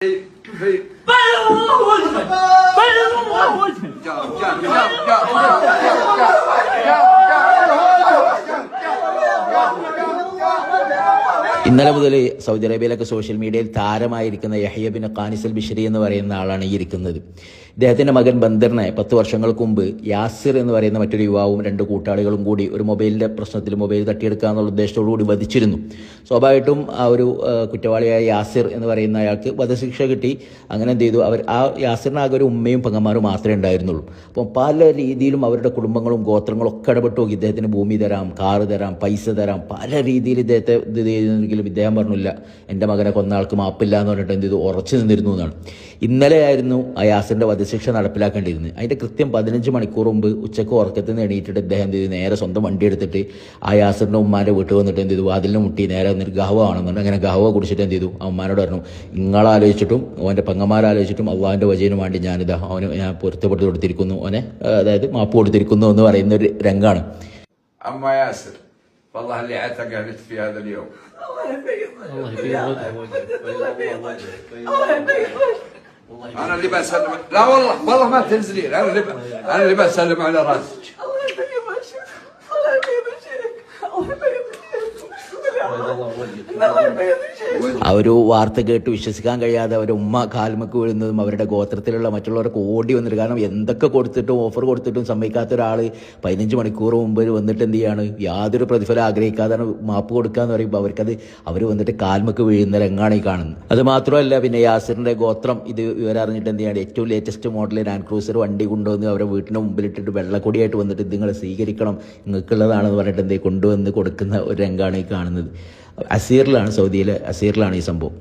ഇന്നലെ മുതൽ Saudi അറേബ്യയിലൊക്കെ social മീഡിയയിൽ താരമായിരിക്കുന്ന യഹ്യ ബിൻ ഖാനിസ് അൽ ബിശ്രി എന്ന് പറയുന്ന ആളാണ് ഈ ഇരിക്കുന്നത്. ഇദ്ദേഹത്തിന്റെ മകൻ ബന്ദറിനെ 10 വർഷങ്ങൾക്ക് മുമ്പ് യാസിർ എന്ന് പറയുന്ന മറ്റൊരു യുവാവും 2 കൂട്ടാളികളും കൂടി ഒരു മൊബൈലിന്റെ പ്രശ്നത്തിൽ മൊബൈൽ തട്ടിയെടുക്കുക എന്നുള്ള ഉദ്ദേശത്തോടു കൂടി വധിച്ചിരുന്നു. സ്വാഭാവികമായിട്ടും ആ ഒരു കുറ്റവാളിയായ യാസിർ എന്ന് പറയുന്ന അയാൾക്ക് വധശിക്ഷ കിട്ടി. അങ്ങനെ എന്ത് ചെയ്തു, ആ യാസിറിന് ആകെ ഒരു ഉമ്മയും പെങ്ങന്മാരും മാത്രമേ ഉണ്ടായിരുന്നുള്ളൂ. അപ്പം പല രീതിയിലും അവരുടെ കുടുംബങ്ങളും ഗോത്രങ്ങളും ഒക്കെ ഇടപെട്ടു നോക്കി. ഇദ്ദേഹത്തിന് ഭൂമി തരാം, കാറ് തരാം, പൈസ തരാം, പല രീതിയിൽ ഇദ്ദേഹത്തെ ഇത് ചെയ്തെങ്കിലും ഇദ്ദേഹം പറഞ്ഞില്ല, എൻ്റെ മകനെ കൊന്ന ആൾക്ക് മാപ്പില്ല എന്ന് പറഞ്ഞിട്ട് എന്ത് ചെയ്തു, ഉറച്ചു നിന്നിരുന്നു എന്നാണ്. ഇന്നലെ ആയിരുന്നു ആ യാസിറിന്റെ വധശിക്ഷ നടപ്പിലാക്കേണ്ടിയിരുന്നത്. അതിന്റെ കൃത്യം 15 മണിക്കൂർ മുമ്പ് ഉച്ചക്ക് ഉറക്കത്തിൽ നിന്ന് എണീറ്റിട്ട് ഇദ്ദേഹം എന്ത് ചെയ്തു, നേരെ സ്വന്തം വണ്ടി എടുത്തിട്ട് ആ യാസിറിന്റെ ഉമ്മാന്റെ വീട്ടിൽ വന്നിട്ട് എന്ത് ചെയ്തു, വാതിലിന് മുട്ടി നേരെ വന്നിട്ട് ഗഹവ ആണെന്നുണ്ട്. അങ്ങനെ ഗഹവ കുടിച്ചിട്ട് എന്ത് ചെയ്തു, ആ ഉമ്മാനോട് പറഞ്ഞു, നിങ്ങളാലോചിച്ചിട്ടും അവന്റെ പെങ്ങന്മാരാലോചിച്ചിട്ടും അള്ളാഹിന്റെ വജീന് വേണ്ടി ഞാൻ പൊരുത്തപ്പെട്ട് കൊടുത്തിരിക്കുന്നു, അവനെ അതായത് മാപ്പ് കൊടുത്തിരിക്കുന്നു എന്ന് പറയുന്ന ഒരു രംഗാണ്. والله اللي اعتقلت في هذا اليوم انا اللي بسلم. لا والله ما تنزلين. انا اللي بسلم على راسك. ആ ഒരു വാർത്ത കേട്ട് വിശ്വസിക്കാൻ കഴിയാതെ അവരുടെ ഉമ്മ കാൽമക്ക് വീഴുന്നതും അവരുടെ ഗോത്രത്തിലുള്ള മറ്റുള്ളവർക്ക് ഓടി വന്നിട്ട്, കാരണം എന്തൊക്കെ കൊടുത്തിട്ടും ഓഫർ കൊടുത്തിട്ടും സമ്മതിക്കാത്ത ഒരാൾ 15 മണിക്കൂർ മുമ്പ് വന്നിട്ട് എന്ത് ചെയ്യാണ്, യാതൊരു പ്രതിഫലം ആഗ്രഹിക്കാതെ മാപ്പ് കൊടുക്കുക എന്ന് പറയുമ്പോൾ അവർ വന്നിട്ട് കാൽമക്ക് വീഴുന്ന രംഗാണ് ഈ കാണുന്നത്. അത് മാത്രമല്ല, പിന്നെ യാസിറിന്റെ ഗോത്രം ഇത് വിവരറിഞ്ഞിട്ട് എന്ത് ചെയ്യാണ്, ഏറ്റവും ലേറ്റസ്റ്റ് മോഡൽ ലാൻഡ് ക്രൂസർ വണ്ടി കൊണ്ടുവന്ന് അവരുടെ വീട്ടിന് മുമ്പിലിട്ടിട്ട് വെള്ളക്കൊടിയായിട്ട് വന്നിട്ട് നിങ്ങൾ സ്വീകരിക്കണം, നിങ്ങൾക്കുള്ളതാണെന്ന് പറഞ്ഞിട്ട് കൊണ്ടുവന്ന് കൊടുക്കുന്ന ഒരു രംഗാണ് ഈ കാണുന്നത്. അസീറിലാണ്, സൗദിയിലെ അസീറിലാണ് ഈ സംഭവം.